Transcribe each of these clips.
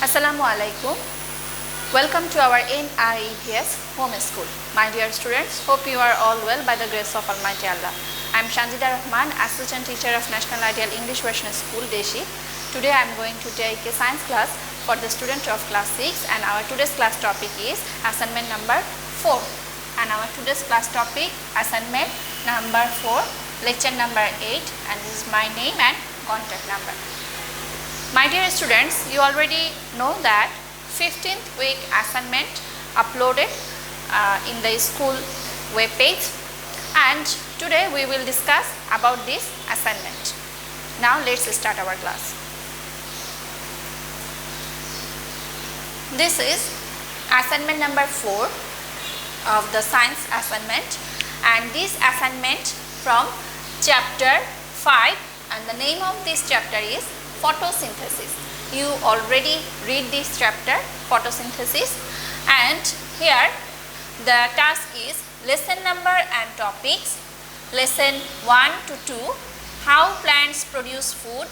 Assalamu alaikum. Welcome to our NREPS home school. My dear students, hope you are all well by the grace of Almighty Allah. I am Sanjida Rahman, Assistant Teacher of National Ideal English Version School, Deshi. Today I am going to take a science class for the student of class 6, and our today's class topic is assignment number 4. And our today's class topic assignment number 4, lecture number 8, and this is my name and contact number. My dear students, you already know that 15th week assignment uploaded in the school web page, and today we will discuss about this assignment. Now let's start our class. This is assignment number 4 of the science assignment, and this assignment from chapter 5, and the name of this chapter is photosynthesis. You already read this chapter, photosynthesis, and here the task is lesson number and topics. Lesson 1 to 2, how plants produce food.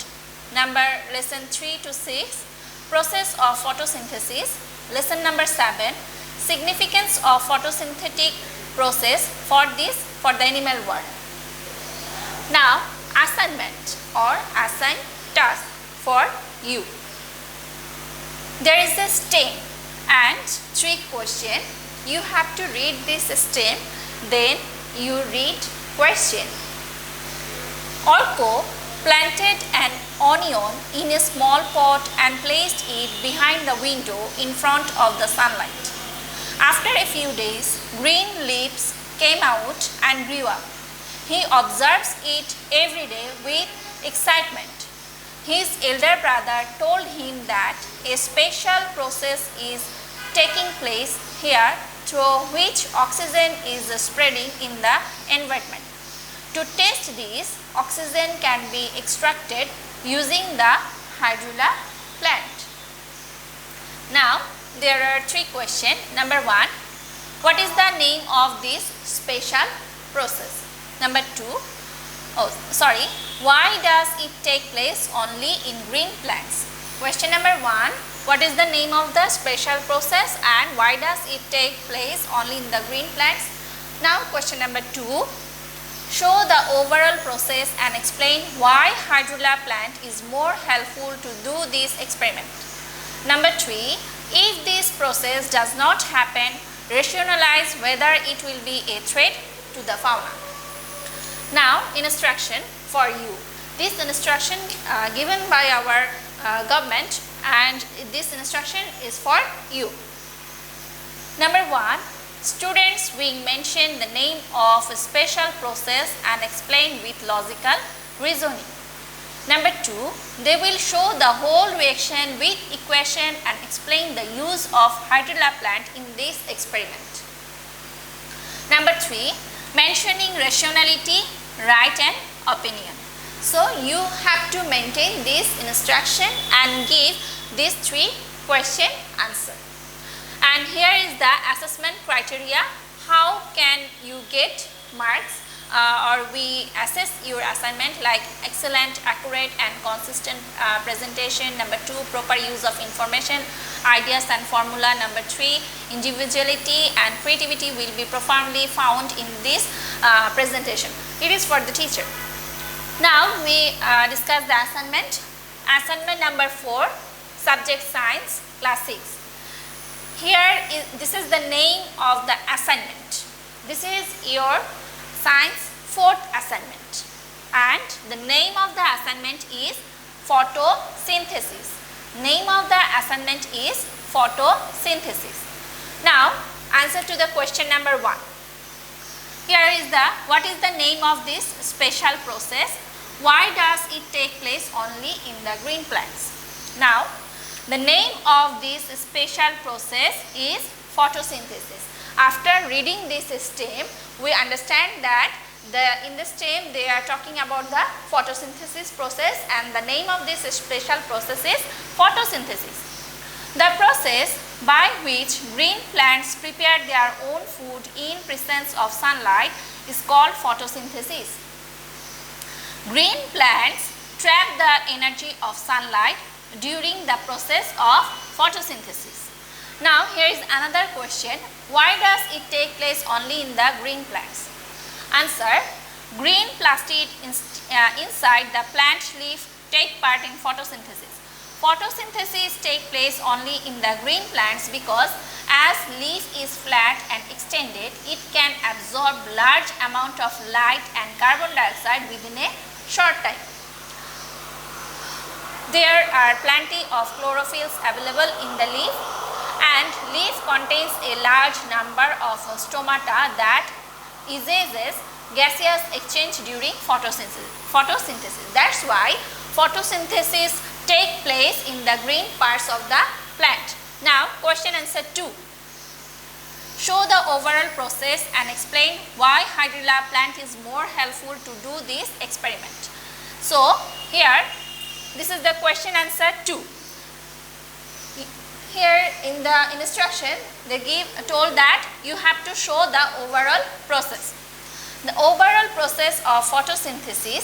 Lesson 3 to 6, process of photosynthesis. Lesson number 7, significance of photosynthetic process for the animal world. Now assignment or assigned task for you. There is a stem and 3 questions. You have to read this stem, then you read question. Orko planted an onion in a small pot and placed it behind the window in front of the sunlight. After a few days, green leaves came out and grew up. He observes it every day with excitement. His elder brother told him that a special process is taking place here through which oxygen is spreading in the environment. To test this, oxygen can be extracted using the hydrilla plant. Now there are 3 questions. Number 1, what is the name of this special process? Number 2, why does it take place only in green plants? Question number 1, what is the name of the special process and why does it take place only in the green plants? Now question number 2, show the overall process and explain why hydrilla plant is more helpful to do this experiment. Number 3, if this process does not happen, rationalize whether it will be a threat to the fauna. Now instruction for you. This instruction given by our government, and this instruction is for you. Number 1, students will mention the name of a special process and explain with logical reasoning. Number 2, they will show the whole reaction with equation and explain the use of hydrilla plant in this experiment. Number 3, mentioning rationality, right and opinion. So you have to maintain this instruction and give these 3 question answer. And here is the assessment criteria. How can you get marks or we assess your assignment, like excellent, accurate and consistent presentation. Number 2, proper use of information, ideas and formula. Number 3, individuality and creativity will be profoundly found in this presentation. It is for the teacher. Now we discuss the assignment. Assignment number 4, subject science, class 6. This is the name of the assignment. This is your science 4th assignment, and the name of the assignment is photosynthesis. Name of the assignment is photosynthesis. Now answer to the question number 1. Here is what is the name of this special process? Why does it take place only in the green plants? Now the name of this special process is photosynthesis. After reading this stem, we understand that in the stem they are talking about the photosynthesis process, and the name of this special process is photosynthesis. The process by which green plants prepare their own food in presence of sunlight is called photosynthesis. Green plants trap the energy of sunlight during the process of photosynthesis. Now here is another question. Why does it take place only in the green plants? Answer. Green plastid inside the plant leaf take part in photosynthesis. Photosynthesis take place only in the green plants because as leaf is flat and extended, it can absorb large amount of light and carbon dioxide within a short time. There are plenty of chlorophylls available in the leaf, and leaf contains a large number of stomata that eases gaseous exchange during photosynthesis. That's why photosynthesis take place in the green parts of the plant. Now question answer 2. Show the overall process and explain why hydrilla plant is more helpful to do this experiment. So here this is the question answer 2. Here in the instruction they told that you have to show the overall process. The overall process of photosynthesis.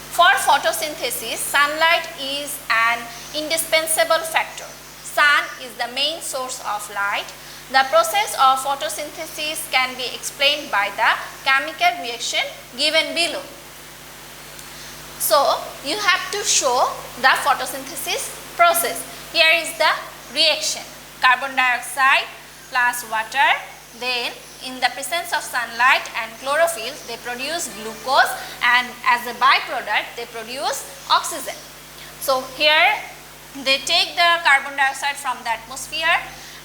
For photosynthesis, sunlight is an indispensable factor. Sun is the main source of light. The process of photosynthesis can be explained by the chemical reaction given below. So, you have to show the photosynthesis process. Here is the reaction. Carbon dioxide plus water, then in the presence of sunlight and chlorophyll, they produce glucose, and as a byproduct, they produce oxygen. So here they take the carbon dioxide from the atmosphere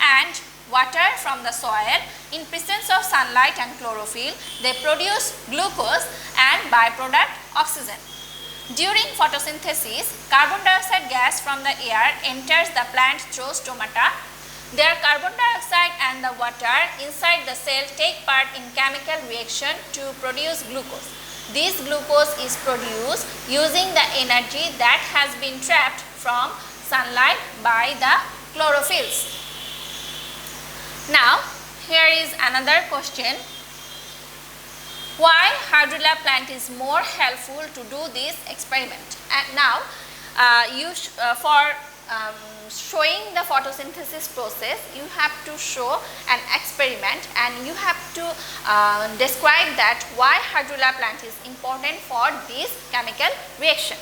and water from the soil. In presence of sunlight and chlorophyll, they produce glucose and byproduct oxygen. During photosynthesis, carbon dioxide gas from the air enters the plant through stomata. Their carbon dioxide and the water inside the cell take part in chemical reaction to produce glucose. This glucose is produced using the energy that has been trapped from sunlight by the chlorophylls. Now, here is another question. Why hydrilla plant is more helpful to do this experiment? And now, showing the photosynthesis process, you have to show an experiment and you have to describe that why hydrilla plant is important for this chemical reaction.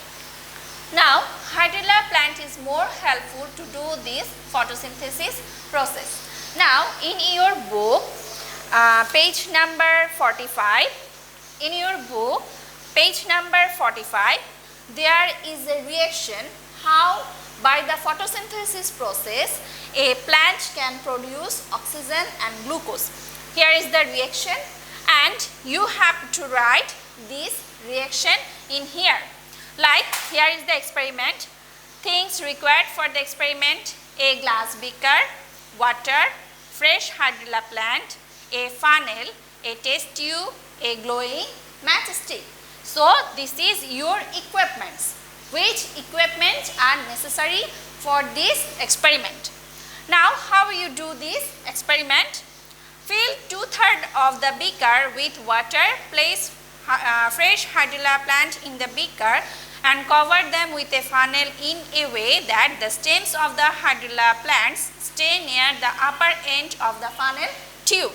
Now, hydrilla plant is more helpful to do this photosynthesis process. Now, in your book, page number 45, there is a reaction how by the photosynthesis process a plant can produce oxygen and glucose. Here is the reaction and you have to write this reaction in here. Like here is the experiment. Things required for the experiment: a glass beaker, water, fresh hydrilla plant, a funnel, a test tube, a glowing matchstick. So this is your equipments. Which equipments are necessary for this experiment? Now how you do this experiment? Fill 2/3 of the beaker with water, place fresh hydrilla plant in the beaker and cover them with a funnel in a way that the stems of the hydrilla plants stay near the upper end of the funnel tube.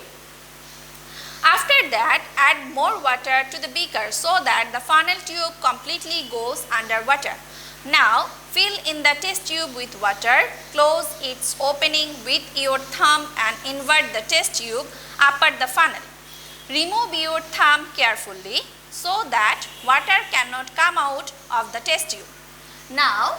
After that, add more water to the beaker so that the funnel tube completely goes under water. Now, fill in the test tube with water, close its opening with your thumb and invert the test tube upper the funnel. Remove your thumb carefully so that water cannot come out of the test tube. Now,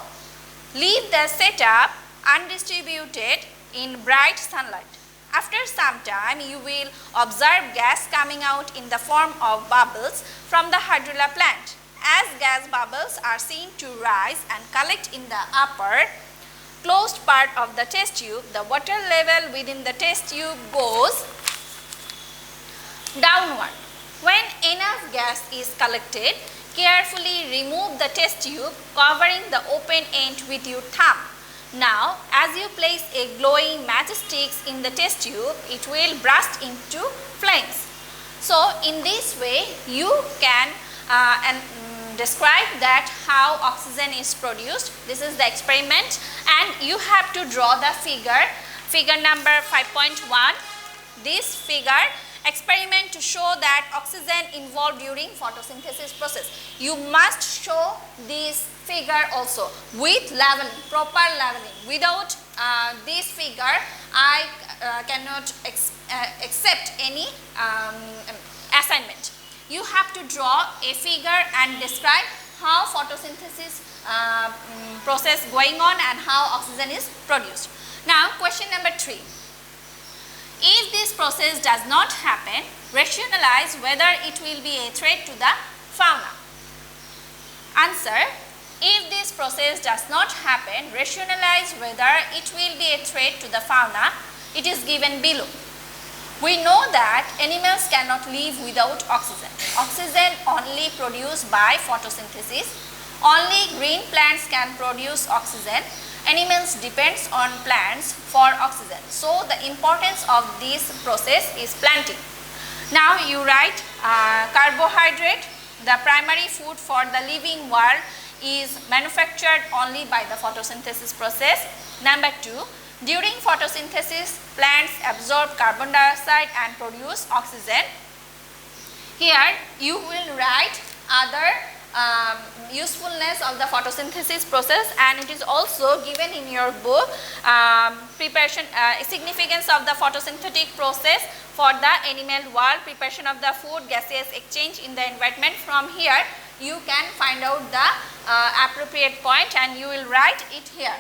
leave the setup undistributed in bright sunlight. After some time, you will observe gas coming out in the form of bubbles from the hydrilla plant. As gas bubbles are seen to rise and collect in the upper closed part of the test tube, the water level within the test tube goes downward. When enough gas is collected, carefully remove the test tube, covering the open end with your thumb. Now, as you place a glowing matchstick in the test tube, it will burst into flames. So, in this way, you can describe that how oxygen is produced. This is the experiment, and you have to draw the figure number 5.1. This figure experiment to show that oxygen involved during photosynthesis process. You must show this figure also with leveling, proper leveling. Without this figure, I cannot accept any assignment. You have to draw a figure and describe how photosynthesis process going on and how oxygen is produced. Now question number 3. If this process does not happen, rationalize whether it will be a threat to the fauna. Answer: if this process does not happen, rationalize whether it will be a threat to the fauna. It is given below. We know that animals cannot live without oxygen. Oxygen only produced by photosynthesis. Only green plants can produce oxygen. Animals depends on plants for oxygen. So the importance of this process is planting. Now you write carbohydrate. The primary food for the living world is manufactured only by the photosynthesis process. Number 2, during photosynthesis, plants absorb carbon dioxide and produce oxygen. Here you will write other usefulness of the photosynthesis process, and it is also given in your book preparation significance of the photosynthetic process for the animal world, preparation of the food, gaseous exchange in the environment. From here you can find out the appropriate point and you will write it here.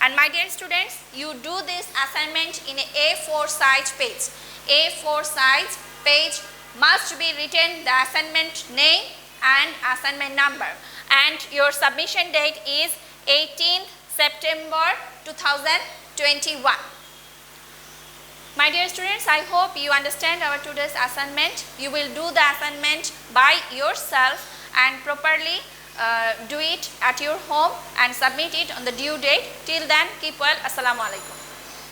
And my dear students, you do this assignment in a A4 size page. A4 size page must be written the assignment name and assignment number, and your submission date is 18th September 2021. My dear students, I hope you understand our today's assignment. You will do the assignment by yourself and properly do it at your home and submit it on the due date. Till then, keep well. Assalamu alaikum.